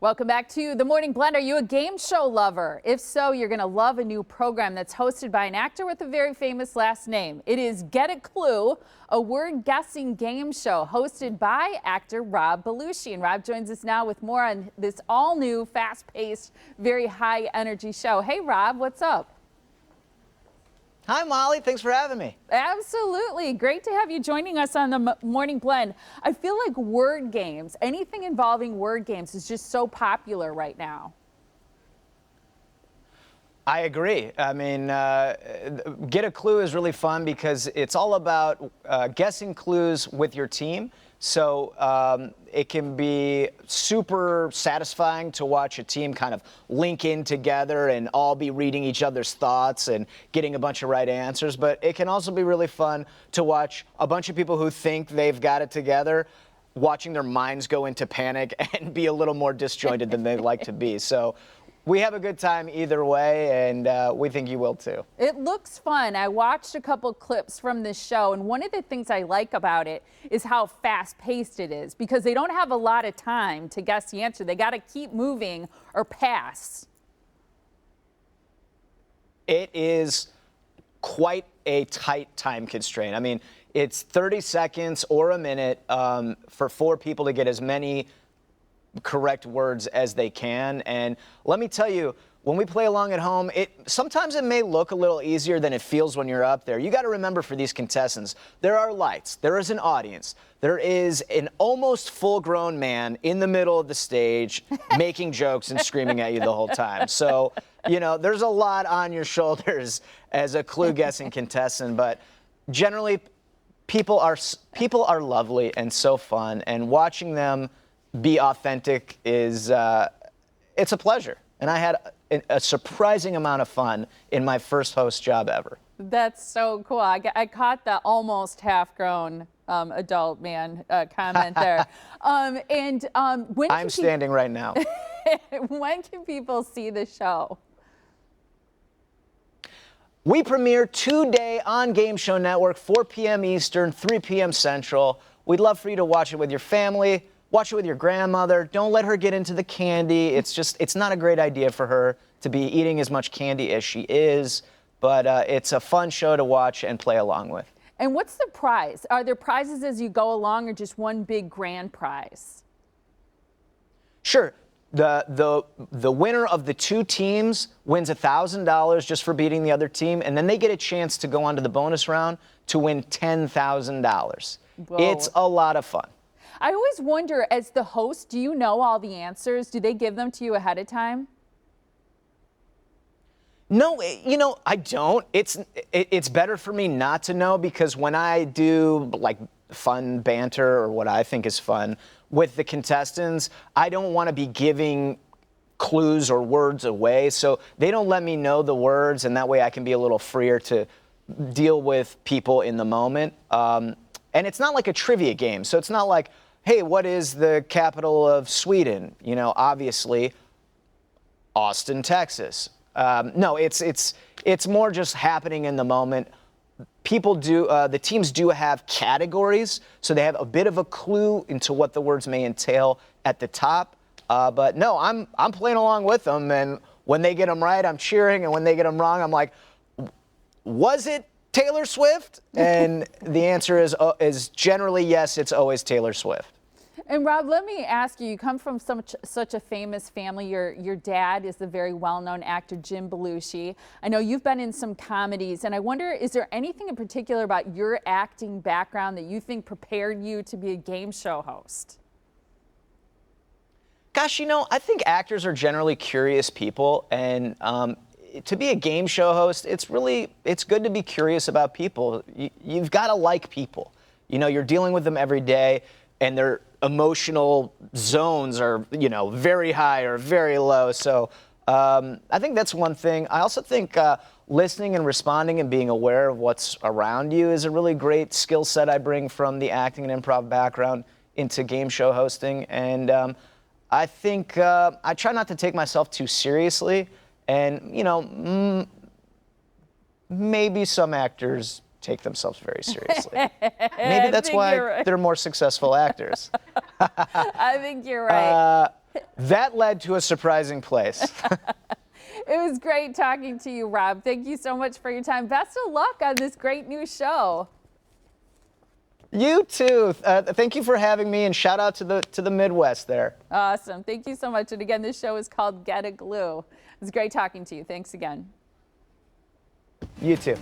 Welcome back to The Morning Blend. Are you a game show lover? If so, you're going to love a new program that's hosted by an actor with a very famous last name. It is Get a Clue, a word-guessing game show hosted by actor Rob Belushi. And Rob joins us now with more on this all-new, fast-paced, very high-energy show. Hey, Rob, what's up? Hi, Molly. Thanks for having me. Absolutely. Great to have you joining us on the Morning Blend. I feel like word games, anything involving word games is just so popular right now. I agree. I mean, Get a Clue is really fun because it's all about guessing clues with your team. So it can be super satisfying to watch a team kind of link in together and all be reading each other's thoughts and getting a bunch of right answers. But it can also be really fun to watch a bunch of people who think they've got it together, watching their minds go into panic and be a little more disjointed than they'd like to be. So we have a good time either way, and we think you will too. It looks fun. I watched a couple clips from this show, and one of the things I like about it is how fast-paced it is, because they don't have a lot of time to guess the answer. They got to keep moving or pass. It is quite a tight time constraint. I mean, it's 30 seconds or a minute for 4 people to get as many correct words as they can. And let me tell you, when we play along at home, sometimes it may look a little easier than it feels when you're up there. You got to remember, for these contestants, there are lights, there is an audience, there is an almost full-grown man in the middle of the stage making jokes and screaming at you the whole time. So, you know, there's a lot on your shoulders as a clue guessing contestant, but generally people are lovely and so fun, and watching them be authentic is it's a pleasure. And I had a surprising amount of fun in my first host job ever. That's so cool. I caught the almost half-grown adult man comment there. When I'm standing right now. When can people see the show? We premiere today on Game Show Network, 4 p.m. Eastern, 3 p.m. Central. We'd love for you to watch it with your family. Watch it with your grandmother. Don't let her get into the candy. It's not a great idea for her to be eating as much candy as she is, but it's a fun show to watch and play along with. And what's the prize? Are there prizes as you go along, or just one big grand prize? Sure. The winner of the 2 teams wins $1,000 just for beating the other team, and then they get a chance to go on to the bonus round to win $10,000. It's a lot of fun. I always wonder, as the host, do you know all the answers? Do they give them to you ahead of time? No, you know, I don't. It's better for me not to know, because when I do like fun banter, or what I think is fun, with the contestants, I don't want to be giving clues or words away. So they don't let me know the words, and that way I can be a little freer to deal with people in the moment. And it's not like a trivia game, so it's not like, hey, what is the capital of Sweden? You know, obviously, Austin, Texas. No, it's more just happening in the moment. The teams do have categories, so they have a bit of a clue into what the words may entail at the top. But no, I'm playing along with them, and when they get them right, I'm cheering, and when they get them wrong, I'm like, was it Taylor Swift? And the answer is generally yes, it's always Taylor Swift. And Rob, let me ask you, you come from such a famous family. Your dad is the very well-known actor Jim Belushi. I know you've been in some comedies, and I wonder, is there anything in particular about your acting background that you think prepared you to be a game show host? Gosh, you know, I think actors are generally curious people, and to be a game show host, it's good to be curious about people. You've got to like people. You know, you're dealing with them every day, and their emotional zones are, you know, very high or very low. So I think that's one thing. I also think listening and responding and being aware of what's around you is a really great skill set I bring from the acting and improv background into game show hosting. And I think I try not to take myself too seriously. And, you know, maybe some actors take themselves very seriously. Maybe that's why they're more successful actors. I think you're right. That led to a surprising place. It was great talking to you, Rob. Thank you so much for your time. Best of luck on this great new show. You too. Thank you for having me, and shout out to the Midwest there. Awesome. Thank you so much. And again, this show is called Get a Clue. It was great talking to you. Thanks again. You too.